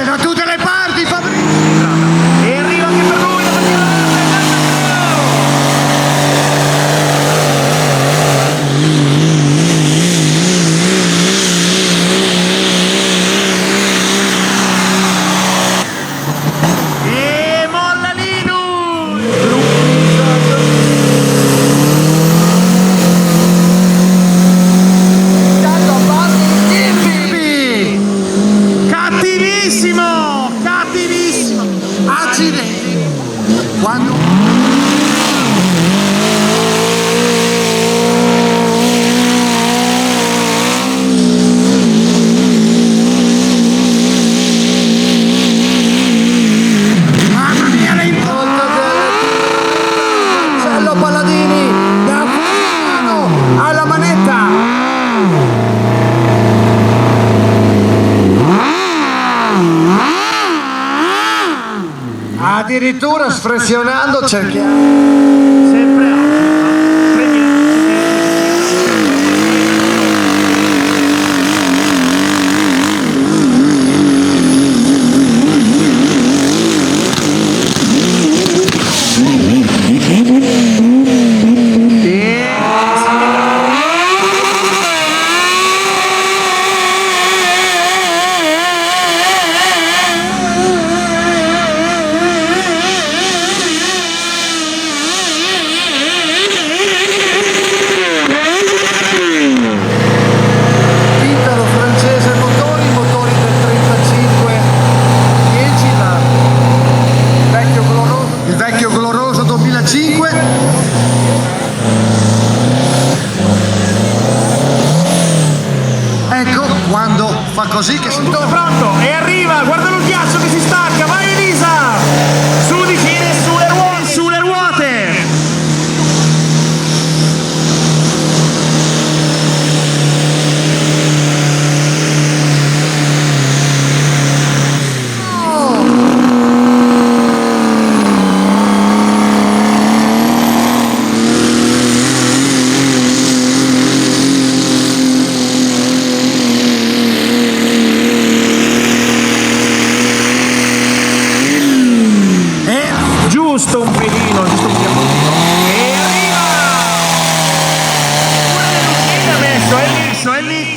gente da tutte le parti, Fabrizio. E arriva anche per lui la bandiera verde. E molla Linus. Cattivissimo, cattivissimo. Accidenti. Quando... Mamma mia, le Marcello Palladini, da alla manetta. Addirittura sfressionando cerchiamo. Sempre Italo francese motori del 35 10 il vecchio gloroso 2005. Ecco quando fa così che si tutto pronto e arriva, guardalo il ghiaccio che si stacca, vai Elisa! Su di fine sulle ruote, sulle ruote! Giusto un pelino, giusto un piamontino. E arriva! Una le lucine è lì.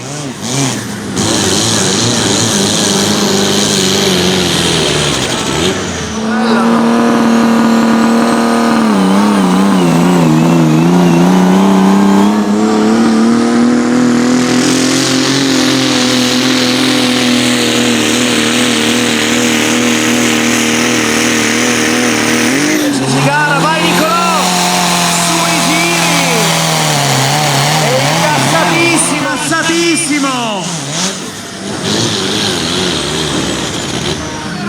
Gara, vai Nicolò! Sui giri! È incazzatissimo, incazzatissimo!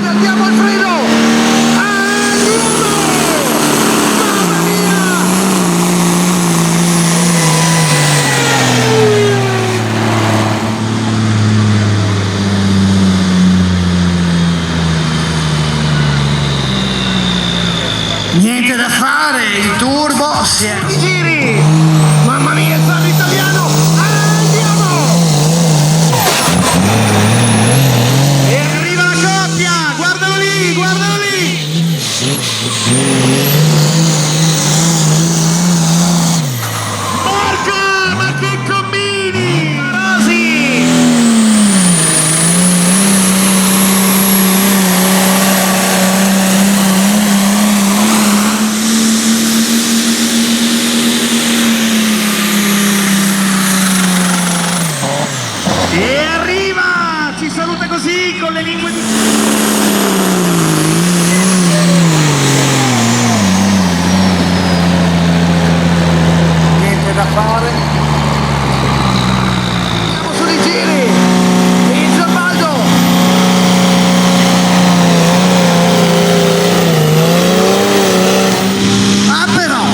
Andiamo Alfredo! Aiuto! Mamma mia! niente da fare, il turbo si è... Giri! Mamma mia, il salto italiano! Andiamo! E arriva la coppia! Guardalo lì, guardalo lì! Marco, ma che combini! Rosi! E arriva! Ci saluta così con le lingue di... Niente da fare. Andiamo sui giri! Inizio Baldo! Ah però!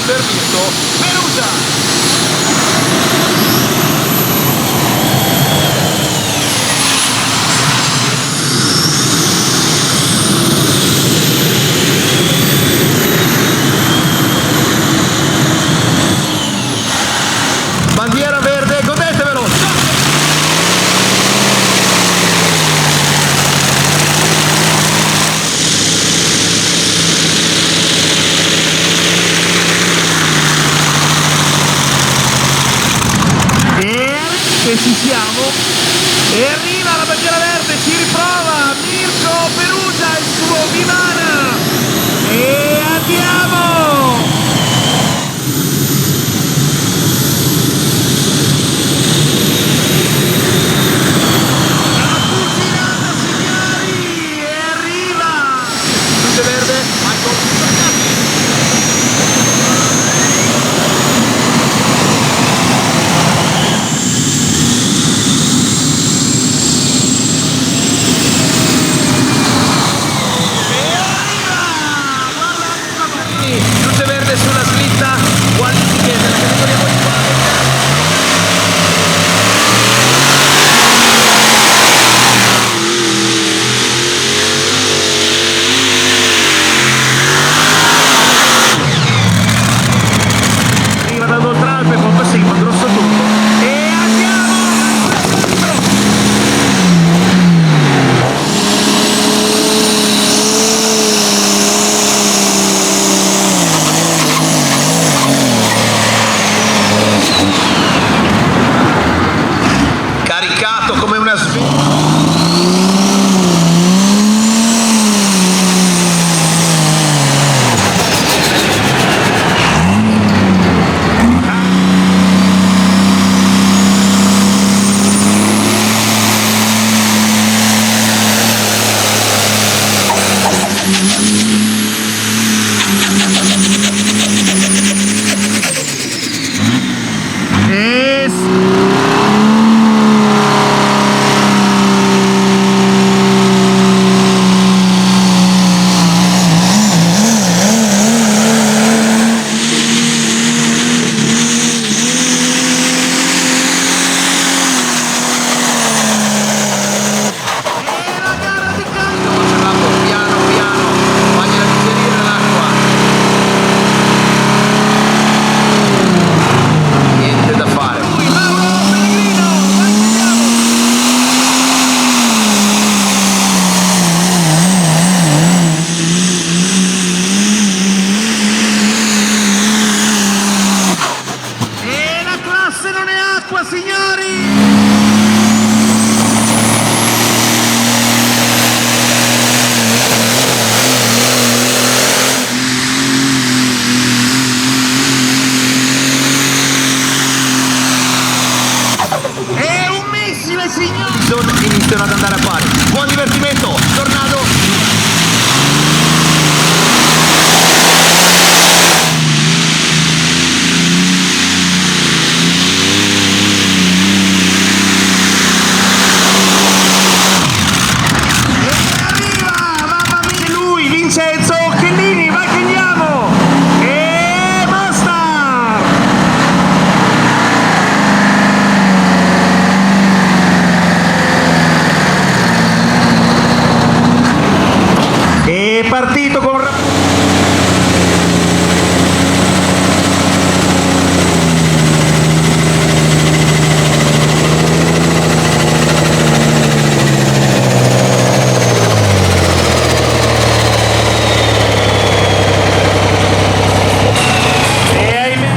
permesso Perugia. Bandiera verde, godetevelo! E ci siamo. E arriva la bandiera verde, ci riprova Mirko Perugia, il suo Vivana. E andiamo! La fucilata, signori! E arriva! Luce verde, Michael. Luce verde sulla slitta, qualifiche della categoria mondiale. Arriva da Donald Trump e poi segna grosso tutto. E andiamo! Caricato come una sveglia. E la gara di calcio! Bravo, piano piano, fagliela digerire l'acqua. Niente da fare. Mauro Pellegrino, vai, andiamo! E la classe non è acqua, signori! È un missile, signori! Iniziano ad andare a pari. Buon divertimento, Tornado. E arriva, mamma mia, lui, Vincenzo Chiellini, vai che andiamo! E basta! È partito con e ahimè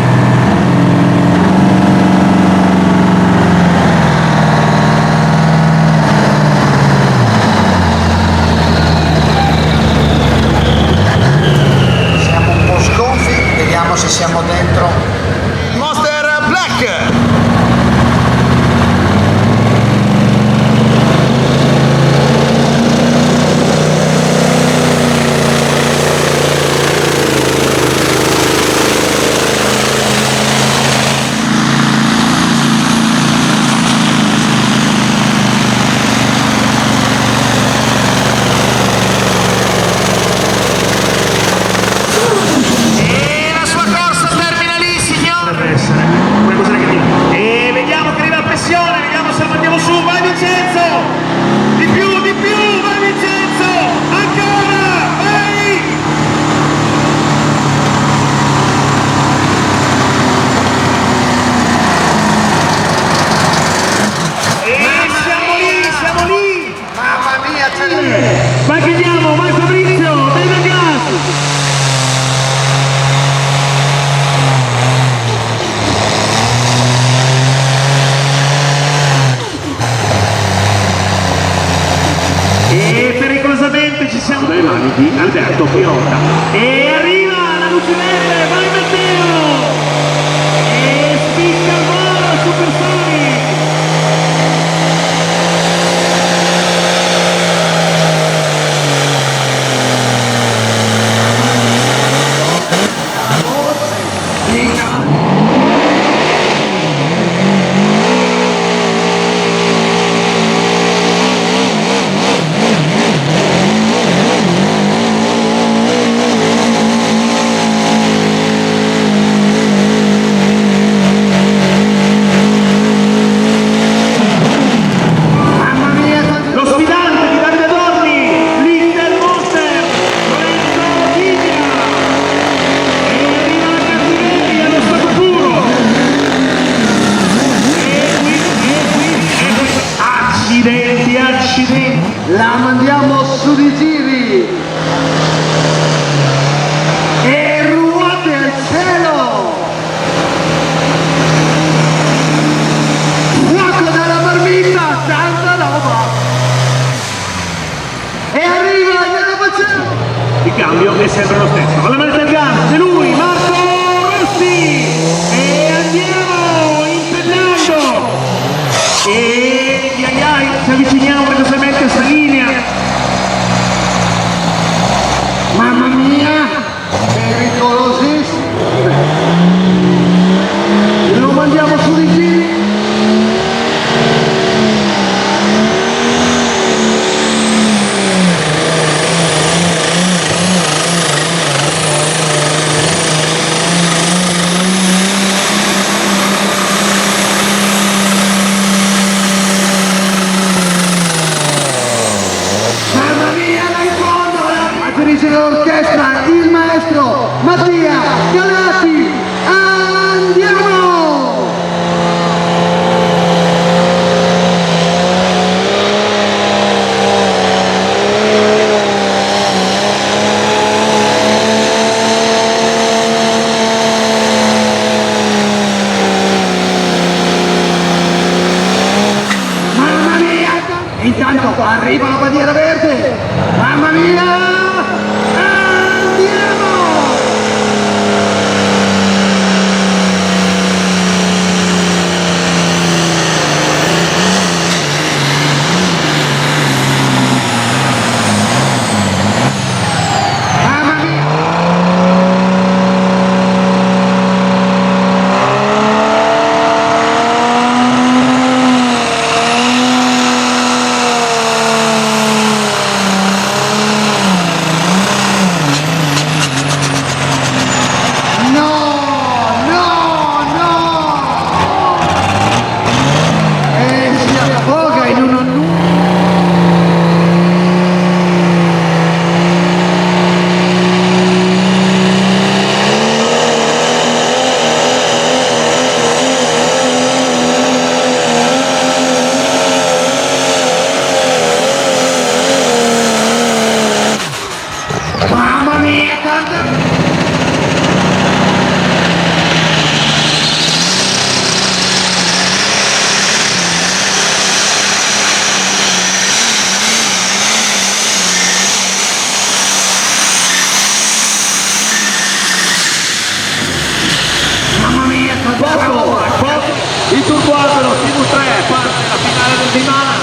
La mandiamo su di giri. E ruote al cielo. Fuoco dalla marmita, tanta roba. E arriva, glielo facciamo. Il cambio è sempre lo stesso. Alla mano del gas, è lui, Marco Rossi. E andiamo impennando. E ci avviciniamo velocemente a sta linea. Mamma mia, pericolosissimo. Lo mandiamo su di giri. Mamma mia, là in fondo, a dirigere l'orchestra, il maestro Mattia Galati. Andiamo! Mamma mia! Intanto arriva la bandiera verde! Mamma mia! Andiamo! Mamma mia! No, no, no! E si affoga in un Mamma mia, tanta... Mamma mia, tanta roba! Il turbo albero TV3 parte la finale del Vimana.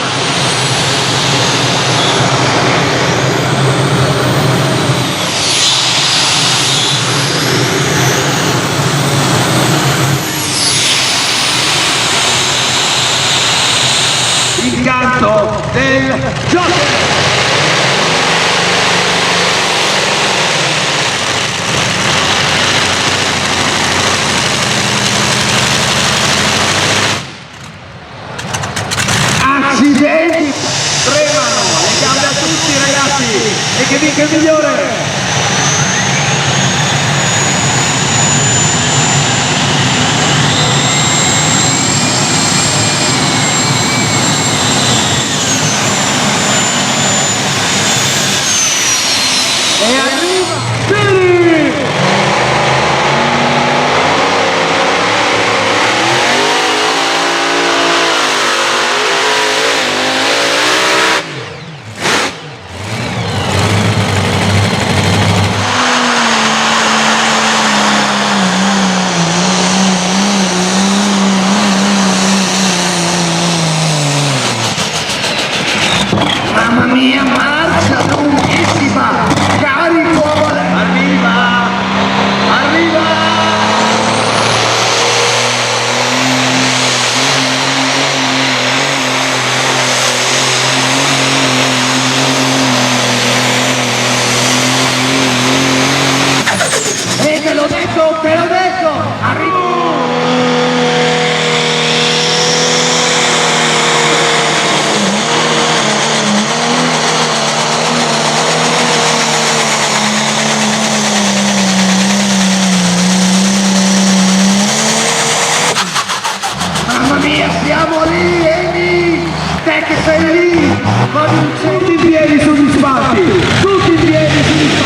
Il canto del Joker. Accidenti! Tremano, le gambe a tutti ragazzi, e che vinca il migliore! E arriva! Bene! Mamma mia, marcia lunghissima! Carico a voler! Arriva! Arriva! E te l'ho detto, te l'ho detto! Arrivo! Mamma mia, siamo lì, Emi! te che sei lì, con tutti in piedi sugli spalti, tutti in piedi sugli spalti.